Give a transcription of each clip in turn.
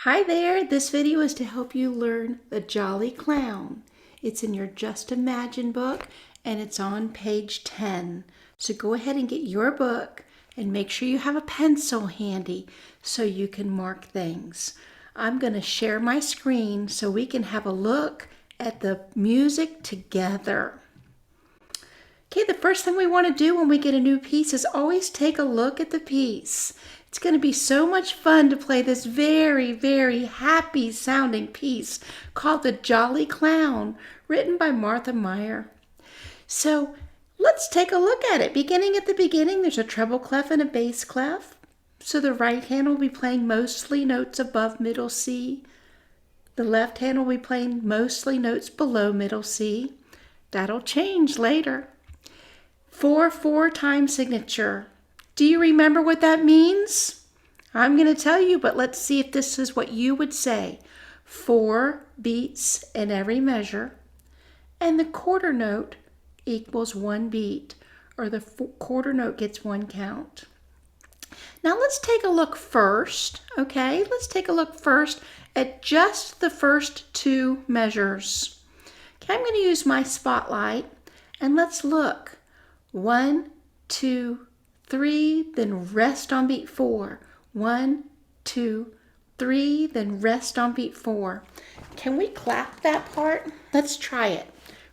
Hi there, this video is to help you learn The Jolly Clown. It's in your Just Imagine book and it's on page 10. So go ahead and get your book and make sure you have a pencil handy so you can mark things. I'm going to share my screen so we can have a look at the music together. Okay, the first thing we want to do when we get a new piece is always take a look at the piece. It's going to be so much fun to play this very, very happy sounding piece called The Jolly Clown, written by Martha Mier. So let's take a look at it. Beginning at the beginning, there's a treble clef and a bass clef. So the right hand will be playing mostly notes above middle C. The left hand will be playing mostly notes below middle C. That'll change later. 4/4 time signature. Do you remember what that means? I'm going to tell you, but let's see if this is what you would say. 4 beats in every measure, and the quarter note equals 1 beat, or the quarter note gets 1 count. Now let's take a look first, okay? Let's take a look first at just the first 2 measures. Okay, I'm going to use my spotlight, and let's look. 1, 2, 3, then rest on beat 4. 1, 2, 3, then rest on beat 4. Can we clap that part? Let's try it.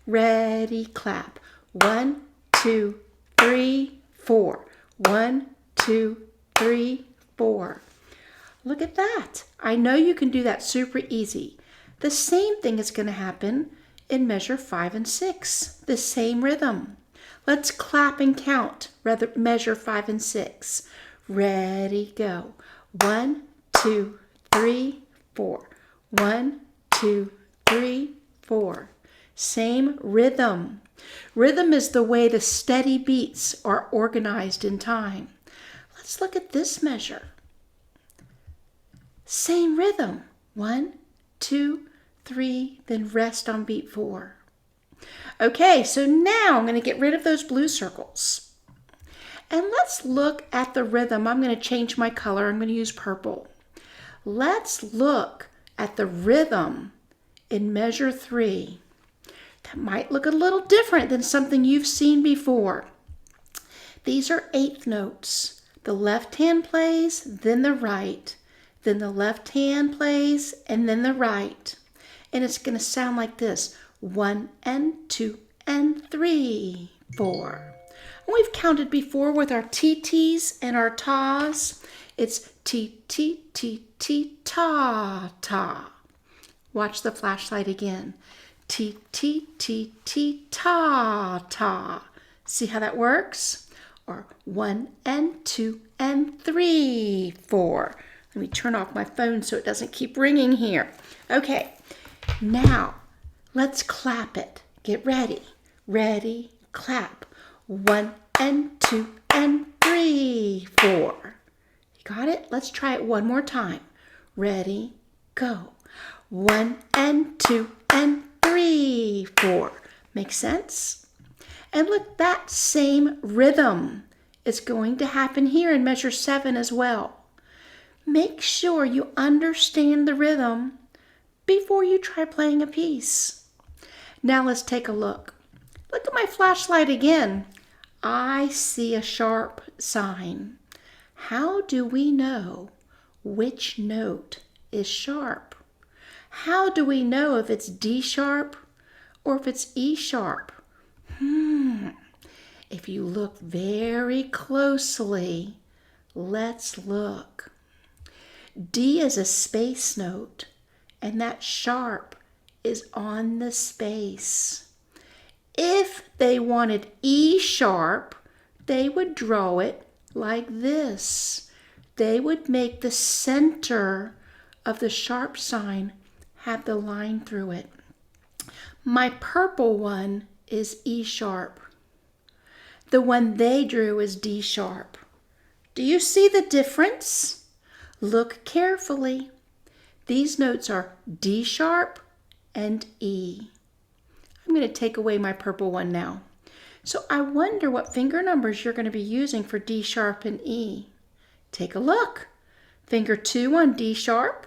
Ready, clap. 1, 2, 3, 4. 1, 2, 3, 4. Look at that. I know you can do that super easy. The same thing is going to happen in measure 5 and 6. The same rhythm. Let's clap and count, measure 5 and 6. Ready, go. 1, 2, 3, 4. 1, 2, 3, 4. Same rhythm. Rhythm is the way the steady beats are organized in time. Let's look at this measure. Same rhythm. 1, 2, 3, then rest on beat 4. Okay, so now I'm going to get rid of those blue circles. And let's look at the rhythm. I'm going to change my color. I'm going to use purple. Let's look at the rhythm in measure 3. That might look a little different than something you've seen before. These are 8th notes. The left hand plays, then the right. Then the left hand plays, and then the right. And it's going to sound like this. 1 and 2 and 3, 4. We've counted before with our TTs and our tas. It's T, T, T, T, ta, ta. Watch the flashlight again. T, T, T, T, ta, ta. See how that works? Or 1 and 2 and 3, 4. Let me turn off my phone so it doesn't keep ringing here. Okay, now let's clap it. Get ready. Ready, clap. 1 and 2 and 3, 4. You got it? Let's try it one more time. Ready, go. 1 and 2 and 3, 4. Make sense? And look, that same rhythm is going to happen here in measure 7 as well. Make sure you understand the rhythm before you try playing a piece. Now let's take a look. Look at my flashlight again. I see a sharp sign. How do we know which note is sharp? How do we know if it's D sharp or if it's E sharp? If you look very closely, let's look. D is a space note, and that sharp is on the space. If they wanted E sharp, they would draw it like this. They would make the center of the sharp sign have the line through it. My purple one is E sharp. The one they drew is D sharp. Do you see the difference? Look carefully. These notes are D sharp and E. I'm going to take away my purple one now. So I wonder what finger numbers you're going to be using for D sharp and E. Take a look. Finger 2 on D sharp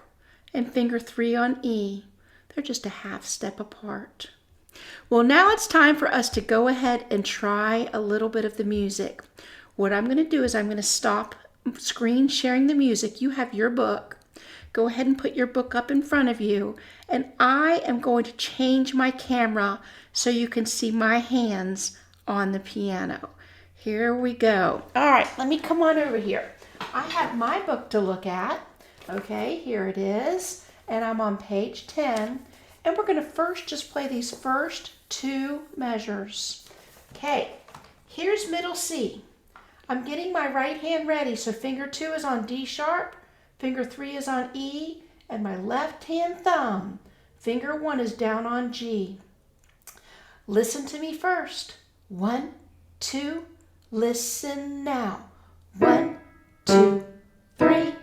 and finger 3 on E. They're just a half step apart. Well, now it's time for us to go ahead and try a little bit of the music. What I'm going to do is I'm going to stop screen sharing the music. You have your book. Go ahead and put your book up in front of you. And I am going to change my camera so you can see my hands on the piano. Here we go. All right, let me come on over here. I have my book to look at. Okay, here it is. And I'm on page 10. And we're going to first just play these first 2 measures. Okay, here's middle C. I'm getting my right hand ready. So finger 2 is on D sharp, finger 3 is on E, and my left hand thumb, finger 1 is down on G. Listen to me first. 1, 2, listen now. 1, 2, 3,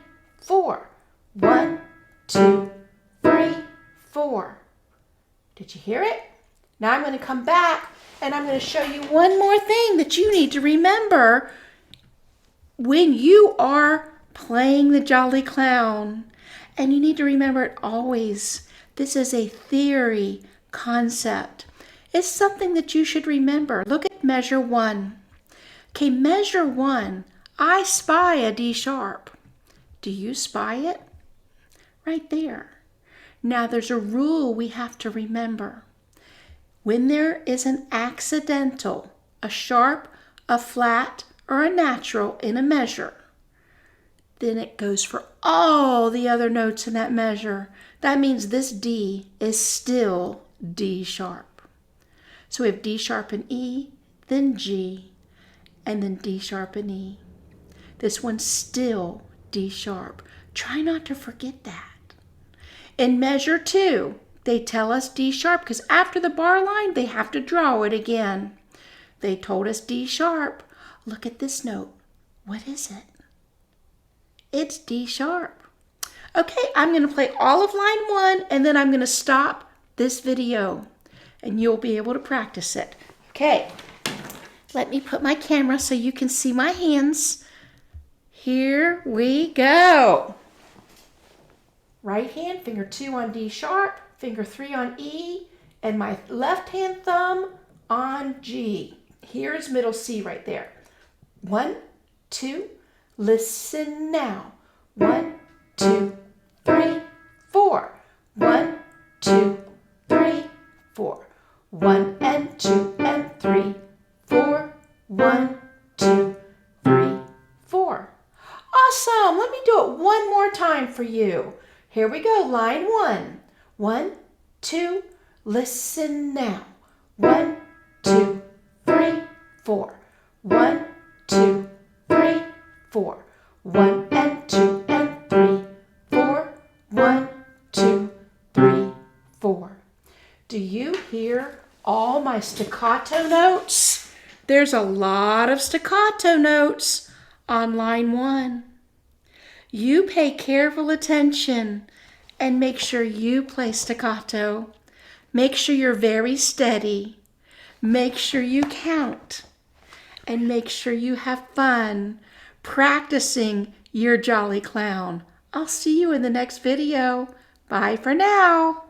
4. 1, 2, 3, 4. Did you hear it? Now I'm going to come back and I'm going to show you one more thing that you need to remember when you are playing the Jolly Clown. And you need to remember it always. This is a theory concept. It's something that you should remember. Look at measure 1. Okay, measure 1. I spy a D sharp. Do you spy it? Right there. Now there's a rule we have to remember. When there is an accidental, a sharp, a flat, or a natural in a measure, then it goes for all the other notes in that measure. That means this D is still D sharp. So we have D sharp and E, then G, and then D sharp and E. This one's still D sharp. Try not to forget that. In measure 2, they tell us D sharp because after the bar line, they have to draw it again. They told us D sharp. Look at this note. What is it? It's D sharp. Okay, I'm going to play all of line 1 and then I'm going to stop this video and you'll be able to practice it. Okay, let me put my camera so you can see my hands. Here we go. Right hand, finger 2 on D sharp, finger 3 on E, and my left hand thumb on G. Here's middle C right there. 1, 2, listen now. 1, 2, 3, 4. 1, 2, 3, 4. 1 and 2 and 3, 4. 1, 2, 3, 4. Awesome. Let me do it one more time for you. Here we go. Line 1. 1, 2, listen now. 1, 2, 3, 4. 1, 2, 3, 4. 1 and 2 and 3, 4. 1, 2, 3, 4. Do you hear all my staccato notes? There's a lot of staccato notes on line 1. You pay careful attention and make sure you play staccato. Make sure you're very steady. Make sure you count. And make sure you have fun practicing your Jolly Clown. I'll see you in the next video. Bye for now.